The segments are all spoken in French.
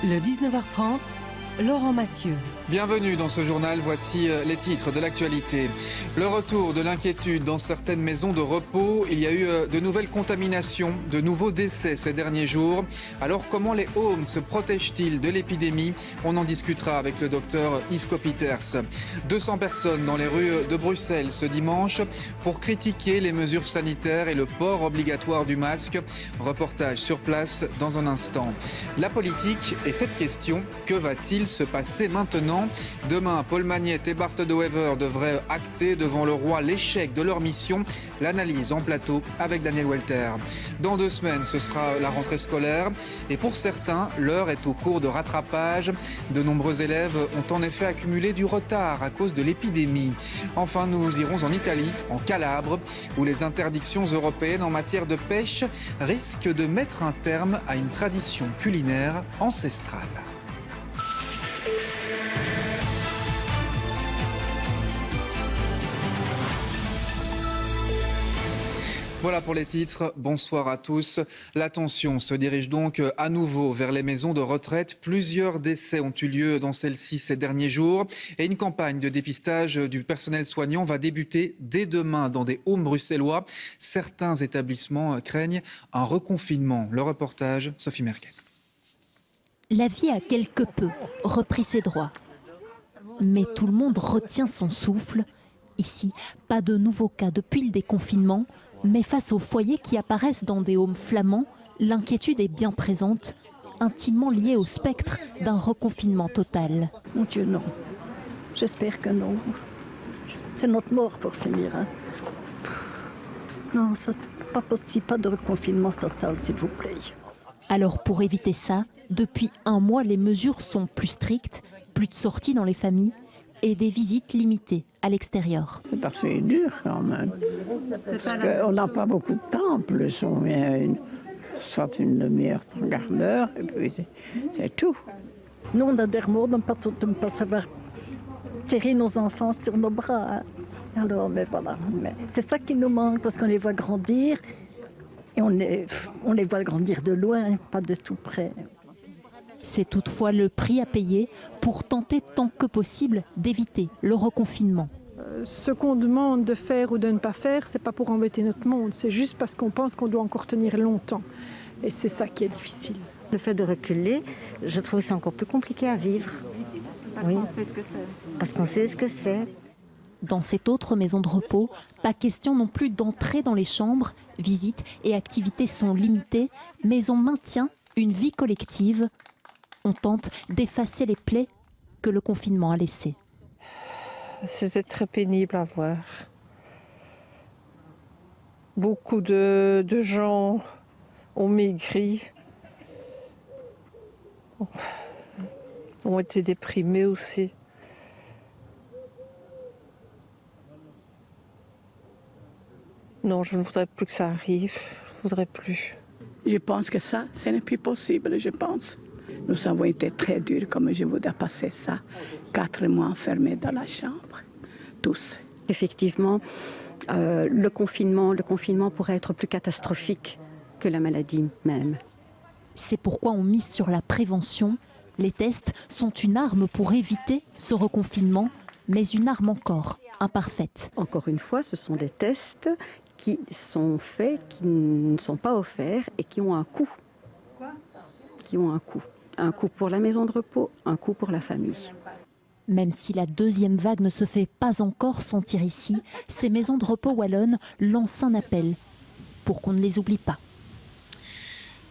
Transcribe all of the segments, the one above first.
Le 19h30, Laurent Mathieu. Bienvenue dans ce journal, voici les titres de l'actualité. Le retour de l'inquiétude dans certaines maisons de repos. Il y a eu de nouvelles contaminations, de nouveaux décès ces derniers jours. Alors comment les homes se protègent-ils de l'épidémie? On en discutera avec le docteur Yves Copiters. 200 personnes dans les rues de Bruxelles ce dimanche pour critiquer les mesures sanitaires et le port obligatoire du masque. Reportage sur place dans un instant. La politique et cette question, que va-t-il se passer maintenant? Demain, Paul Magnette et Bart De Wever devraient acter devant le roi l'échec de leur mission. L'analyse en plateau avec Daniel Welter. Dans 2 semaines, ce sera la rentrée scolaire. Et pour certains, l'heure est au cours de rattrapage. De nombreux élèves ont en effet accumulé du retard à cause de l'épidémie. Enfin, nous irons en Italie, en Calabre, où les interdictions européennes en matière de pêche risquent de mettre un terme à une tradition culinaire ancestrale. Voilà pour les titres, bonsoir à tous. L'attention se dirige donc à nouveau vers les maisons de retraite. Plusieurs décès ont eu lieu dans celles-ci ces derniers jours et une campagne de dépistage du personnel soignant va débuter dès demain dans des homes bruxellois. Certains établissements craignent un reconfinement. Le reportage, Sophie Merkel. La vie a quelque peu repris ses droits. Mais tout le monde retient son souffle. Ici, pas de nouveaux cas depuis le déconfinement. Mais face aux foyers qui apparaissent dans des homes flamands, l'inquiétude est bien présente, intimement liée au spectre d'un reconfinement total. Mon Dieu, non. J'espère que non. C'est notre mort pour finir. Hein. Non, c'est pas possible, pas de reconfinement total, s'il vous plaît. Alors pour éviter ça, depuis 1 mois, les mesures sont plus strictes, plus de sorties dans les familles et des visites limitées à l'extérieur. Parce que c'est dur quand même. Parce qu'on n'a pas beaucoup de temps en plus. On vient soit une demi-heure, 3 quarts d'heure, et puis c'est tout. Nous, on a des remords de ne pas savoir tirer nos enfants sur nos bras. Hein. Alors, mais voilà. Mais c'est ça qui nous manque, parce qu'on les voit grandir, et on les voit grandir de loin, pas de tout près. C'est toutefois le prix à payer pour tenter tant que possible d'éviter le reconfinement. Ce qu'on demande de faire ou de ne pas faire, c'est pas pour embêter notre monde, c'est juste parce qu'on pense qu'on doit encore tenir longtemps. Et c'est ça qui est difficile. Le fait de reculer, je trouve que c'est encore plus compliqué à vivre. Parce qu'on sait ce que c'est. Parce qu'on sait ce que c'est. Dans cette autre maison de repos, pas question non plus d'entrer dans les chambres. Visites et activités sont limitées, mais on maintient une vie collective. On tente d'effacer les plaies que le confinement a laissées. C'était très pénible à voir. Beaucoup de gens ont maigri, ont été déprimés aussi. Non, je ne voudrais plus que ça arrive. Je ne voudrais plus. Je pense que ça, ce n'est plus possible, je pense. Nous avons été très durs, comme je voudrais passer ça. 4 mois enfermés dans la chambre, tous. Effectivement, le confinement pourrait être plus catastrophique que la maladie même. C'est pourquoi on mise sur la prévention. Les tests sont une arme pour éviter ce reconfinement, mais une arme encore imparfaite. Encore une fois, ce sont des tests qui sont faits, qui ne sont pas offerts et qui ont un coût. Un coût pour la maison de repos, un coût pour la famille. Même si la 2e vague ne se fait pas encore sentir ici, ces maisons de repos wallonnes lancent un appel pour qu'on ne les oublie pas.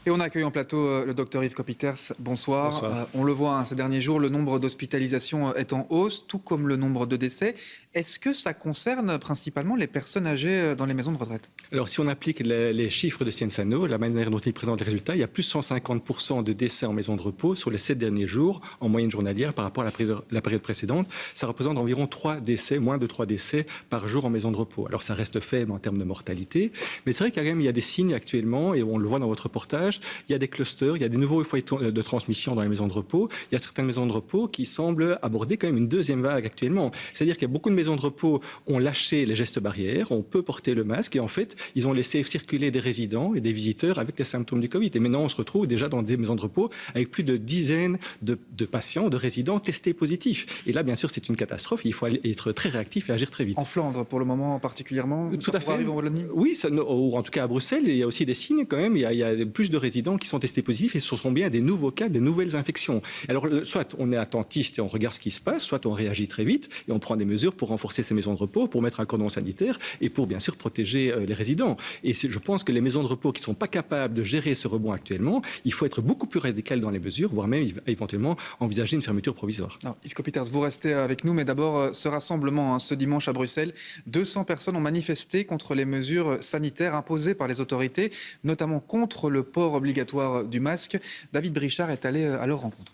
Et on accueille en plateau le docteur Yves Copiters. Bonsoir. Bonsoir. On le voit ces derniers jours, le nombre d'hospitalisations est en hausse, tout comme le nombre de décès. Est-ce que ça concerne principalement les personnes âgées dans les maisons de retraite? Alors, si on applique les chiffres de Cienzano, la manière dont il présente les résultats, il y a plus de 150% de décès en maison de repos sur les 7 derniers jours, en moyenne journalière, par rapport à la période précédente. Ça représente environ 3 décès, moins de 3 décès par jour en maison de repos. Alors, ça reste faible en termes de mortalité, mais c'est vrai qu'il y a des signes actuellement, et on le voit dans votre reportage, voyage. Il y a des clusters, il y a des nouveaux foyers de transmission dans les maisons de repos. Il y a certaines maisons de repos qui semblent aborder quand même une deuxième vague actuellement. C'est-à-dire qu'il y a beaucoup de maisons de repos ont lâché les gestes barrières, on peut porter le masque et en fait, ils ont laissé circuler des résidents et des visiteurs avec les symptômes du Covid. Et maintenant, on se retrouve déjà dans des maisons de repos avec plus de dizaines de patients, de résidents testés positifs. Et là, bien sûr, c'est une catastrophe. Il faut être très réactif et agir très vite. En Flandre, pour le moment particulièrement, tout à fait. En Wallonie. Oui, ou en tout cas à Bruxelles, il y a aussi des signes quand même. Il y a plus de résidents qui sont testés positifs et ce sont bien des nouveaux cas, des nouvelles infections. Alors, soit on est attentiste et on regarde ce qui se passe, soit on réagit très vite et on prend des mesures pour renforcer ces maisons de repos, pour mettre un cordon sanitaire et pour bien sûr protéger les résidents. Et je pense que les maisons de repos qui ne sont pas capables de gérer ce rebond actuellement, il faut être beaucoup plus radical dans les mesures, voire même éventuellement envisager une fermeture provisoire. Alors, Yves Copiters, vous restez avec nous, mais d'abord ce rassemblement ce dimanche à Bruxelles. 200 personnes ont manifesté contre les mesures sanitaires imposées par les autorités, notamment contre le port obligatoire du masque. David Brichard est allé à leur rencontre.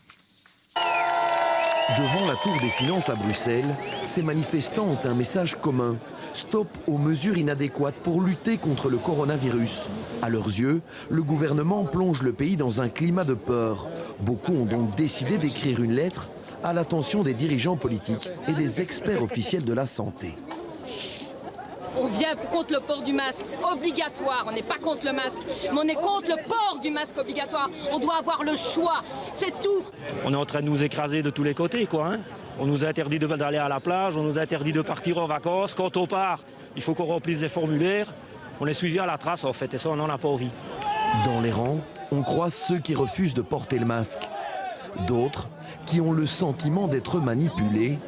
Devant la Tour des Finances à Bruxelles, ces manifestants ont un message commun. Stop aux mesures inadéquates pour lutter contre le coronavirus. À leurs yeux, le gouvernement plonge le pays dans un climat de peur. Beaucoup ont donc décidé d'écrire une lettre à l'attention des dirigeants politiques et des experts officiels de la santé. On vient contre le port du masque obligatoire, on n'est pas contre le masque, mais on est contre le port du masque obligatoire. On doit avoir le choix, c'est tout. On est en train de nous écraser de tous les côtés, quoi. On nous a interdit d'aller à la plage, on nous a interdit de partir en vacances. Quand on part, il faut qu'on remplisse des formulaires. On est suivi à la trace, en fait, et ça, on n'en a pas envie. Dans les rangs, on croise ceux qui refusent de porter le masque. D'autres qui ont le sentiment d'être manipulés.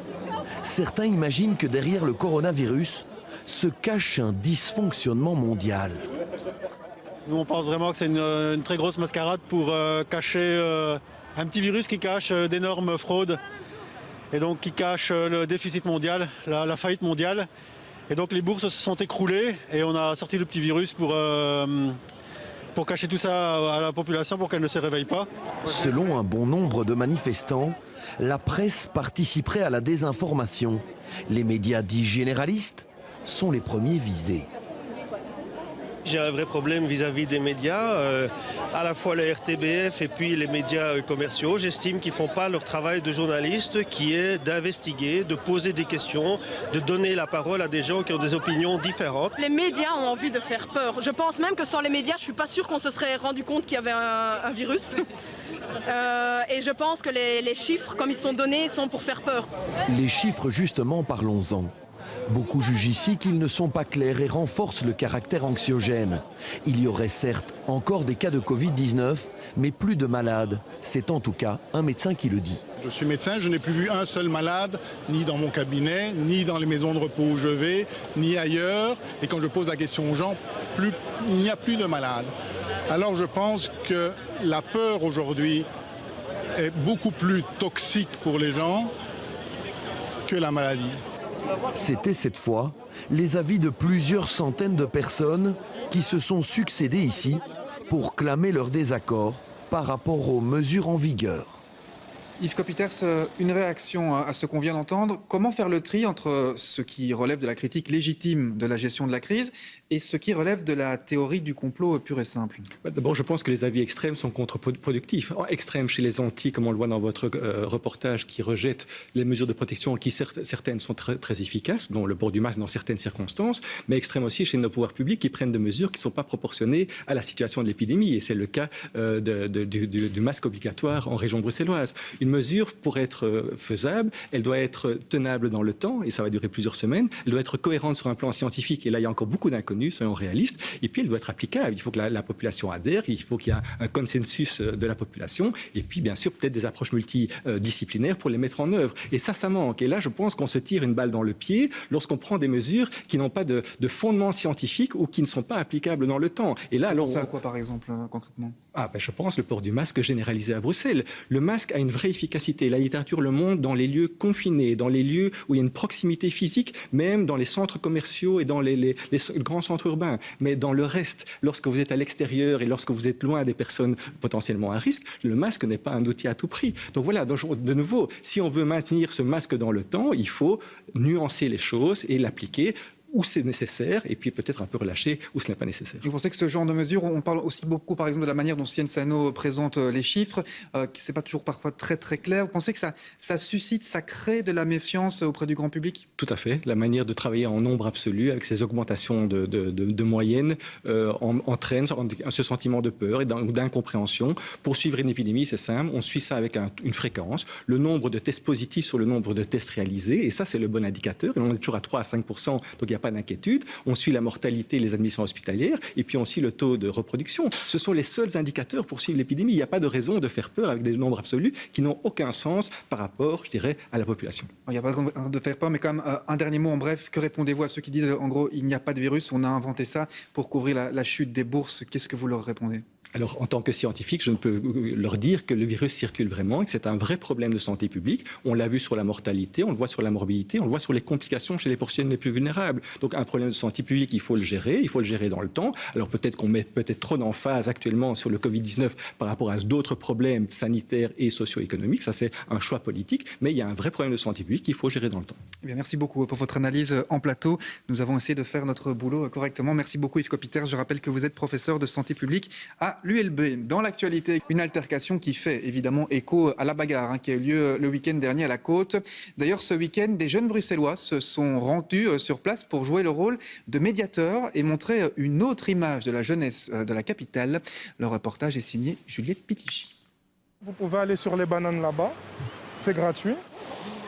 Certains imaginent que derrière le coronavirus se cache un dysfonctionnement mondial. Nous, on pense vraiment que c'est une très grosse mascarade pour cacher un petit virus qui cache d'énormes fraudes et donc qui cache le déficit mondial, la faillite mondiale. Et donc les bourses se sont écroulées et on a sorti le petit virus pour cacher tout ça à la population pour qu'elle ne se réveille pas. Selon un bon nombre de manifestants, la presse participerait à la désinformation. Les médias dits généralistes sont les premiers visés. J'ai un vrai problème vis-à-vis des médias, à la fois la RTBF et puis les médias commerciaux. J'estime qu'ils ne font pas leur travail de journaliste qui est d'investiguer, de poser des questions, de donner la parole à des gens qui ont des opinions différentes. Les médias ont envie de faire peur. Je pense même que sans les médias, je ne suis pas sûre qu'on se serait rendu compte qu'il y avait un virus. Et je pense que les chiffres, comme ils sont donnés, sont pour faire peur. Les chiffres, justement, parlons-en. Beaucoup jugent ici qu'ils ne sont pas clairs et renforcent le caractère anxiogène. Il y aurait certes encore des cas de Covid-19, mais plus de malades. C'est en tout cas un médecin qui le dit. Je suis médecin, je n'ai plus vu un seul malade, ni dans mon cabinet, ni dans les maisons de repos où je vais, ni ailleurs. Et quand je pose la question aux gens, il n'y a plus de malades. Alors je pense que la peur aujourd'hui est beaucoup plus toxique pour les gens que la maladie. C'était cette fois les avis de plusieurs centaines de personnes qui se sont succédés ici pour clamer leur désaccord par rapport aux mesures en vigueur. Yves Copiters, une réaction à ce qu'on vient d'entendre. Comment faire le tri entre ce qui relève de la critique légitime de la gestion de la crise et ce qui relève de la théorie du complot pur et simple? D'abord, je pense que les avis extrêmes sont contre-productifs. Extrêmes chez les anti, comme on le voit dans votre reportage, qui rejettent les mesures de protection qui, certaines, sont très, très efficaces, dont le port du masque dans certaines circonstances, mais extrêmes aussi chez nos pouvoirs publics qui prennent des mesures qui ne sont pas proportionnées à la situation de l'épidémie. Et c'est le cas du masque obligatoire en région bruxelloise. Une mesure, pour être faisable, elle doit être tenable dans le temps, et ça va durer plusieurs semaines. Elle doit être cohérente sur un plan scientifique, et là, il y a encore beaucoup d'inconnus, soyons réalistes. Et puis, elle doit être applicable. Il faut que la population adhère, il faut qu'il y ait un consensus de la population, et puis, bien sûr, peut-être des approches multidisciplinaires pour les mettre en œuvre. Et ça manque. Et là, je pense qu'on se tire une balle dans le pied lorsqu'on prend des mesures qui n'ont pas de fondement scientifique ou qui ne sont pas applicables dans le temps. Et là, alors, ça à quoi, par exemple, concrètement? Je pense le port du masque généralisé à Bruxelles. Le masque a une vraie efficacité. La littérature le montre dans les lieux confinés, dans les lieux où il y a une proximité physique, même dans les centres commerciaux et dans les grands centres urbains. Mais dans le reste, lorsque vous êtes à l'extérieur et lorsque vous êtes loin des personnes potentiellement à risque, le masque n'est pas un outil à tout prix. Donc voilà, de nouveau, si on veut maintenir ce masque dans le temps, il faut nuancer les choses et l'appliquer où c'est nécessaire et puis peut-être un peu relâcher où ce n'est pas nécessaire. Vous pensez que ce genre de mesures, on parle aussi beaucoup par exemple de la manière dont Cienzano présente les chiffres, que ce n'est pas toujours parfois très très clair. Vous pensez que ça suscite, ça crée de la méfiance auprès du grand public? Tout à fait. La manière de travailler en nombre absolu avec ces augmentations de moyenne entraîne ce sentiment de peur et d'incompréhension. Pour suivre une épidémie, c'est simple, on suit ça avec une fréquence, le nombre de tests positifs sur le nombre de tests réalisés, et ça c'est le bon indicateur. Et on est toujours à 3 à 5%, donc il n'y a pas d'inquiétude. On suit la mortalité, les admissions hospitalières, et puis on suit le taux de reproduction. Ce sont les seuls indicateurs pour suivre l'épidémie. Il n'y a pas de raison de faire peur avec des nombres absolus qui n'ont aucun sens par rapport, je dirais, à la population. Il n'y a pas de raison de faire peur, mais quand même, un dernier mot en bref. Que répondez-vous à ceux qui disent, en gros, il n'y a pas de virus, on a inventé ça pour couvrir la chute des bourses? Qu'est-ce que vous leur répondez? Alors, en tant que scientifique, je ne peux leur dire que le virus circule vraiment et que c'est un vrai problème de santé publique. On l'a vu sur la mortalité, on le voit sur la morbidité, on le voit sur les complications chez les personnes les plus vulnérables. Donc, un problème de santé publique, il faut le gérer dans le temps. Alors, peut-être qu'on met trop d'emphase actuellement sur le Covid-19 par rapport à d'autres problèmes sanitaires et socio-économiques. Ça, c'est un choix politique, mais il y a un vrai problème de santé publique qu'il faut gérer dans le temps. Eh bien, merci beaucoup pour votre analyse en plateau. Nous avons essayé de faire notre boulot correctement. Merci beaucoup Yves Copiter. Je rappelle que vous êtes professeur de santé publique à l'ULB. Dans l'actualité, une altercation qui fait évidemment écho à la bagarre qui a eu lieu le week-end dernier à la Côte. D'ailleurs, ce week-end, des jeunes Bruxellois se sont rendus sur place pour jouer le rôle de médiateur et montrer une autre image de la jeunesse de la capitale. Le reportage est signé Juliette Pitichy. Vous pouvez aller sur les bananes là-bas, c'est gratuit.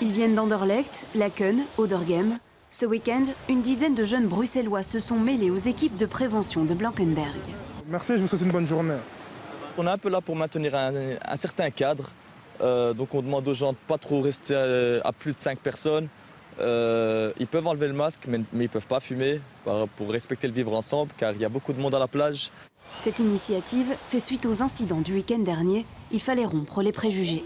Ils viennent d'Anderlecht, Laken, Odergem. Ce week-end, une dizaine de jeunes Bruxellois se sont mêlés aux équipes de prévention de Blankenberg. Merci, je vous souhaite une bonne journée. On est un peu là pour maintenir un certain cadre. Donc on demande aux gens de ne pas trop rester à plus de 5 personnes. Ils peuvent enlever le masque, mais ils ne peuvent pas fumer pour respecter le vivre ensemble, car il y a beaucoup de monde à la plage. Cette initiative fait suite aux incidents du week-end dernier. Il fallait rompre les préjugés.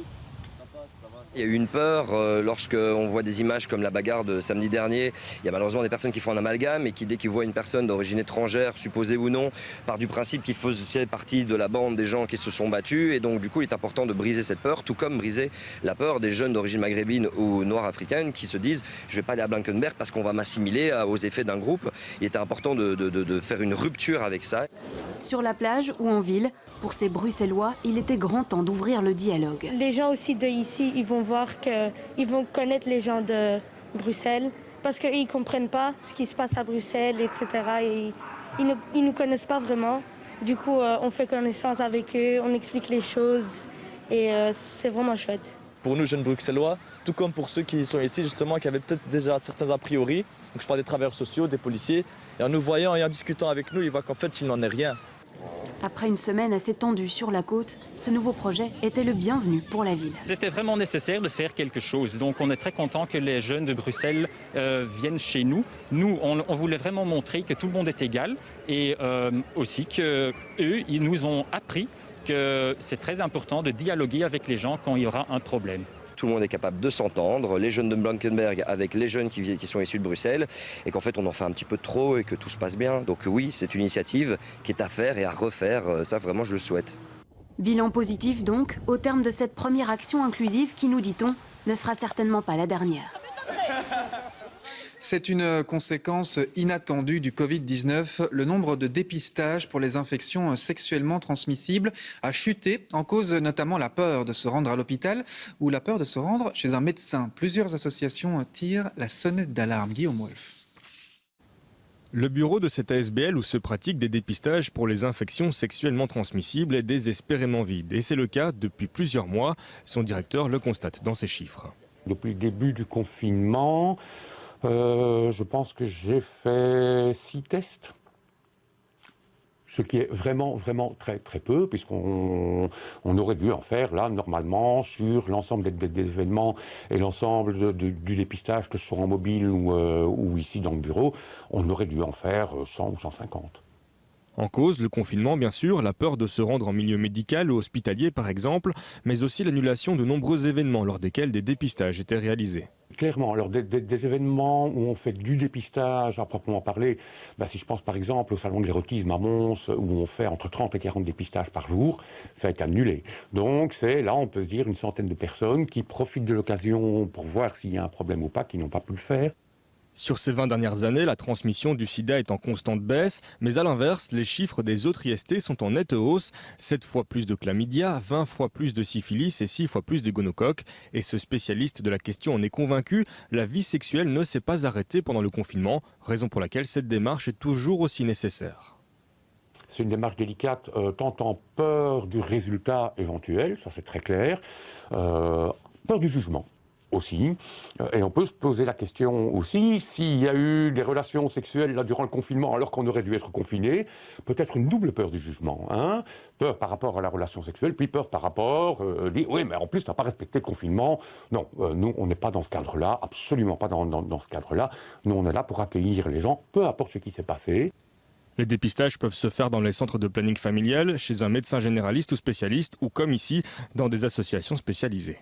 Il y a eu une peur lorsqu'on voit des images comme la bagarre de samedi dernier. Il y a malheureusement des personnes qui font un amalgame et qui, dès qu'ils voient une personne d'origine étrangère, supposée ou non, part du principe qu'il faisait partie de la bande des gens qui se sont battus. Et donc, du coup, il est important de briser cette peur, tout comme briser la peur des jeunes d'origine maghrébine ou noire africaine qui se disent « je ne vais pas aller à Blankenberg parce qu'on va m'assimiler aux effets d'un groupe ». Il était important de faire une rupture avec ça. Sur la plage ou en ville, pour ces Bruxellois, il était grand temps d'ouvrir le dialogue. Les gens aussi d'ici, ils vont voir qu'ils vont connaître les gens de Bruxelles parce qu'ils ne comprennent pas ce qui se passe à Bruxelles, etc. Et ils ne nous connaissent pas vraiment. Du coup, on fait connaissance avec eux, on explique les choses et c'est vraiment chouette. Pour nous, jeunes Bruxellois, tout comme pour ceux qui sont ici, justement, qui avaient peut-être déjà certains a priori, donc je parle des travailleurs sociaux, des policiers, et en nous voyant et en discutant avec nous, ils voient qu'en fait, il n'en est rien. Après une semaine assez tendue sur la côte, ce nouveau projet était le bienvenu pour la ville. C'était vraiment nécessaire de faire quelque chose. Donc on est très content que les jeunes de Bruxelles viennent chez nous. Nous, on voulait vraiment montrer que tout le monde est égal et aussi qu'eux, ils nous ont appris que c'est très important de dialoguer avec les gens quand il y aura un problème. Tout le monde est capable de s'entendre, les jeunes de Blankenberg avec les jeunes qui sont issus de Bruxelles, et qu'en fait on en fait un petit peu trop et que tout se passe bien. Donc oui, c'est une initiative qui est à faire et à refaire, ça vraiment je le souhaite. Bilan positif donc, au terme de cette première action inclusive qui, nous dit-on, ne sera certainement pas la dernière. C'est une conséquence inattendue du Covid-19. Le nombre de dépistages pour les infections sexuellement transmissibles a chuté, en cause notamment la peur de se rendre à l'hôpital ou la peur de se rendre chez un médecin. Plusieurs associations tirent la sonnette d'alarme. Guillaume Wolf. Le bureau de cette ASBL où se pratiquent des dépistages pour les infections sexuellement transmissibles est désespérément vide. Et c'est le cas depuis plusieurs mois. Son directeur le constate dans ses chiffres. Depuis le début du confinement, je pense que j'ai fait 6 tests, ce qui est vraiment très peu, puisqu'on aurait dû en faire là normalement sur l'ensemble des événements et l'ensemble du dépistage, que ce soit en mobile ou ici dans le bureau, on aurait dû en faire 100 ou 150. En cause, le confinement bien sûr, la peur de se rendre en milieu médical ou hospitalier par exemple, mais aussi l'annulation de nombreux événements lors desquels des dépistages étaient réalisés. Clairement, alors des événements où on fait du dépistage à proprement parler, si je pense par exemple au salon de l'érotisme à Mons, où on fait entre 30 et 40 dépistages par jour, ça a été annulé. Donc c'est là, on peut se dire, une centaine de personnes qui profitent de l'occasion pour voir s'il y a un problème ou pas, qui n'ont pas pu le faire. Sur ces 20 dernières années, la transmission du sida est en constante baisse, mais à l'inverse, les chiffres des autres IST sont en nette hausse. 7 fois plus de chlamydia, 20 fois plus de syphilis et 6 fois plus de gonocoque. Et ce spécialiste de la question en est convaincu, la vie sexuelle ne s'est pas arrêtée pendant le confinement, raison pour laquelle cette démarche est toujours aussi nécessaire. C'est une démarche délicate, tant en peur du résultat éventuel, ça c'est très clair, peur du jugement aussi. Et on peut se poser la question aussi, s'il y a eu des relations sexuelles là, durant le confinement alors qu'on aurait dû être confiné, peut-être une double peur du jugement. Hein, peur par rapport à la relation sexuelle, puis peur par rapport, oui mais en plus tu n'as pas respecté le confinement. Non, nous on n'est pas dans ce cadre-là, absolument pas dans ce cadre-là. Nous on est là pour accueillir les gens, peu importe ce qui s'est passé. Les dépistages peuvent se faire dans les centres de planning familial, chez un médecin généraliste ou spécialiste, ou comme ici, dans des associations spécialisées.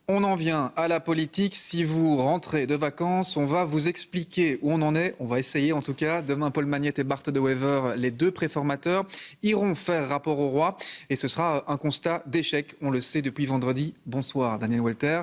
On en vient à la politique. Si vous rentrez de vacances, on va vous expliquer où on en est. On va essayer en tout cas. Demain, Paul Magnette et Bart De Wever, les deux préformateurs, iront faire rapport au roi. Et ce sera un constat d'échec. On le sait depuis vendredi. Bonsoir Daniel Walter.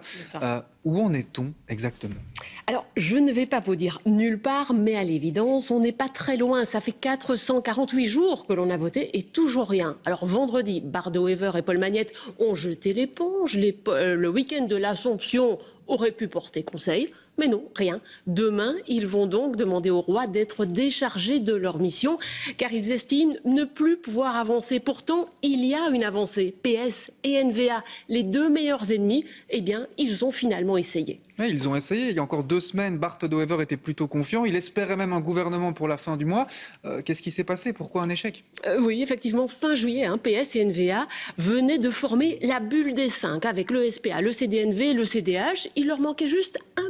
Où en est-on exactement ? Alors, je ne vais pas vous dire nulle part, mais à l'évidence, on n'est pas très loin. Ça fait 448 jours que l'on a voté et toujours rien. Alors, vendredi, Bart De Wever et Paul Magnette ont jeté l'éponge. Le week-end de l'Assomption aurait pu porter conseil. Mais non, rien. Demain, ils vont donc demander au roi d'être déchargés de leur mission, car ils estiment ne plus pouvoir avancer. Pourtant, il y a une avancée. PS et NVA, les deux meilleurs ennemis, eh bien, ils ont finalement essayé. Oui, ils ont essayé. Il y a encore 2 semaines, Bart De Wever était plutôt confiant. Il espérait même un gouvernement pour la fin du mois. Qu'est-ce qui s'est passé ? Pourquoi un échec ? Oui, effectivement, fin juillet, PS et NVA venaient de former la bulle des 5 avec le SPA, le CDNV, le CDH. Il leur manquait juste un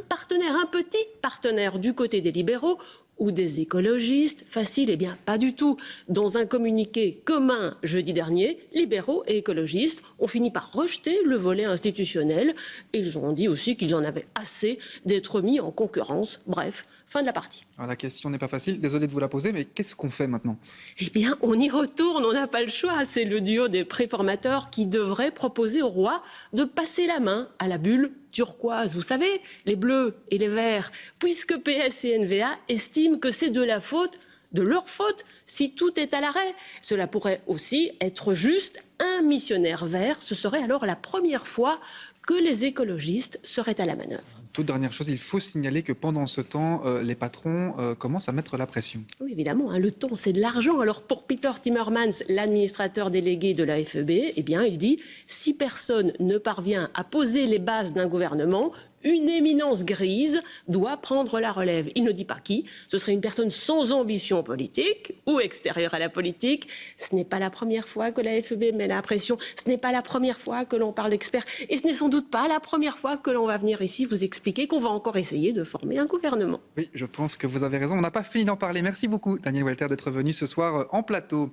petit partenaire du côté des libéraux ou des écologistes. Facile, eh bien pas du tout. Dans un communiqué commun jeudi dernier, libéraux et écologistes ont fini par rejeter le volet institutionnel. Ils ont dit aussi qu'ils en avaient assez d'être mis en concurrence. Bref, fin de la partie. Alors la question n'est pas facile, désolé de vous la poser, mais qu'est-ce qu'on fait maintenant ? Eh bien, on y retourne, on n'a pas le choix. C'est le duo des préformateurs qui devrait proposer au roi de passer la main à la bulle turquoise. Vous savez, les bleus et les verts, puisque PS et NVA estiment que c'est de leur faute, si tout est à l'arrêt. Cela pourrait aussi être juste un missionnaire vert. Ce serait alors la première fois que les écologistes seraient à la manœuvre. Toute dernière chose, il faut signaler que pendant ce temps, les patrons commencent à mettre la pression. Oui, évidemment, le temps, c'est de l'argent. Alors pour Peter Timmermans, l'administrateur délégué de la FEB, eh bien, il dit « Si personne ne parvient à poser les bases d'un gouvernement, une éminence grise doit prendre la relève. » Il ne dit pas qui. Ce serait une personne sans ambition politique ou extérieure à la politique. Ce n'est pas la première fois que la FEB met la pression. Ce n'est pas la première fois que l'on parle d'experts. Et ce n'est sans doute pas la première fois que l'on va venir ici vous expliquer qu'on va encore essayer de former un gouvernement. Oui, je pense que vous avez raison. On n'a pas fini d'en parler. Merci beaucoup, Daniel Walter, d'être venu ce soir en plateau.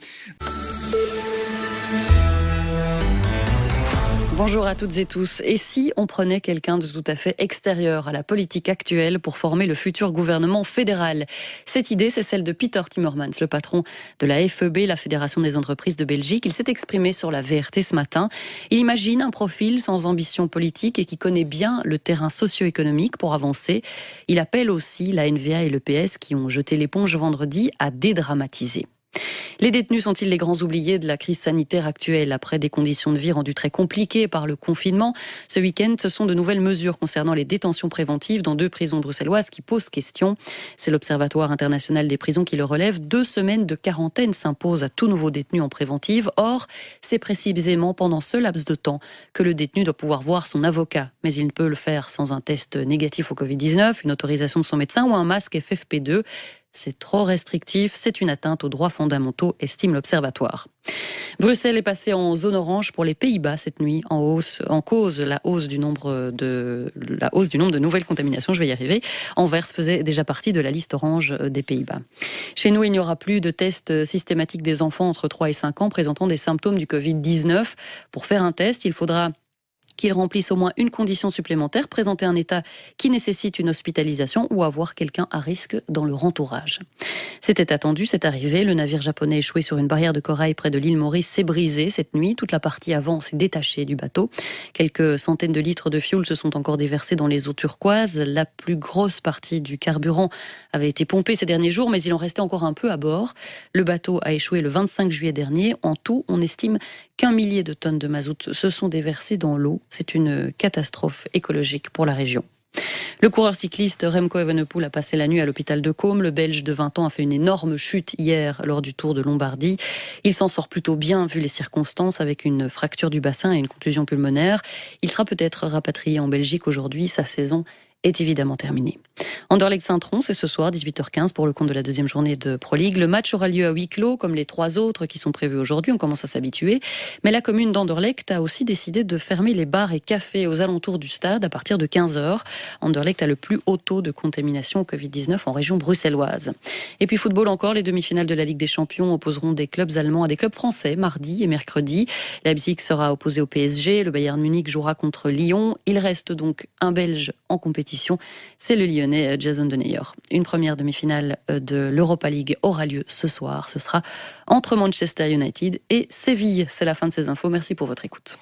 Bonjour à toutes et tous. Et si on prenait quelqu'un de tout à fait extérieur à la politique actuelle pour former le futur gouvernement fédéral ? Cette idée, c'est celle de Peter Timmermans, le patron de la FEB, la Fédération des entreprises de Belgique. Il s'est exprimé sur la VRT ce matin. Il imagine un profil sans ambition politique et qui connaît bien le terrain socio-économique pour avancer. Il appelle aussi la NVA et le PS, qui ont jeté l'éponge vendredi, à dédramatiser. Les détenus sont-ils les grands oubliés de la crise sanitaire actuelle ? Après des conditions de vie rendues très compliquées par le confinement, ce week-end, ce sont de nouvelles mesures concernant les détentions préventives dans 2 prisons bruxelloises qui posent question. C'est l'Observatoire international des prisons qui le relève. 2 semaines de quarantaine s'imposent à tout nouveau détenu en préventive. Or, c'est précisément pendant ce laps de temps que le détenu doit pouvoir voir son avocat. Mais il ne peut le faire sans un test négatif au Covid-19, une autorisation de son médecin ou un masque FFP2. C'est trop restrictif, c'est une atteinte aux droits fondamentaux, estime l'Observatoire. Bruxelles est passée en zone orange pour les Pays-Bas cette nuit, en cause la hausse du nombre de nouvelles contaminations, je vais y arriver. Anvers faisait déjà partie de la liste orange des Pays-Bas. Chez nous, il n'y aura plus de tests systématiques des enfants entre 3 et 5 ans présentant des symptômes du Covid-19. Pour faire un test, il faudra qu'ils remplissent au moins une condition supplémentaire, présenter un état qui nécessite une hospitalisation ou avoir quelqu'un à risque dans leur entourage. C'était attendu, c'est arrivé. Le navire japonais échoué sur une barrière de corail près de l'île Maurice s'est brisé cette nuit. Toute la partie avant s'est détachée du bateau. Quelques centaines de litres de fioul se sont encore déversés dans les eaux turquoises. La plus grosse partie du carburant avait été pompée ces derniers jours, mais il en restait encore un peu à bord. Le bateau a échoué le 25 juillet dernier. En tout, on estime qu'1 millier de tonnes de mazout se sont déversées dans l'eau. C'est une catastrophe écologique pour la région. Le coureur cycliste Remco Evenepoel a passé la nuit à l'hôpital de Côme. Le Belge de 20 ans a fait une énorme chute hier lors du Tour de Lombardie. Il s'en sort plutôt bien vu les circonstances, avec une fracture du bassin et une contusion pulmonaire. Il sera peut-être rapatrié en Belgique aujourd'hui. Sa saison est évidemment terminée. Anderlecht-Saint-Tron, c'est ce soir 18h15 pour le compte de la deuxième journée de Pro League. Le match aura lieu à huis clos comme les 3 autres qui sont prévus aujourd'hui. On commence à s'habituer. Mais la commune d'Anderlecht a aussi décidé de fermer les bars et cafés aux alentours du stade à partir de 15h. Anderlecht a le plus haut taux de contamination au Covid-19 en région bruxelloise. Et puis football encore, les demi-finales de la Ligue des Champions opposeront des clubs allemands à des clubs français mardi et mercredi. Leipzig sera opposé au PSG. Le Bayern Munich jouera contre Lyon. Il reste donc un Belge en compétition. C'est le Lyonnais Jason Denayer. Une première demi-finale de l'Europa League aura lieu ce soir. Ce sera entre Manchester United et Séville. C'est la fin de ces infos. Merci pour votre écoute.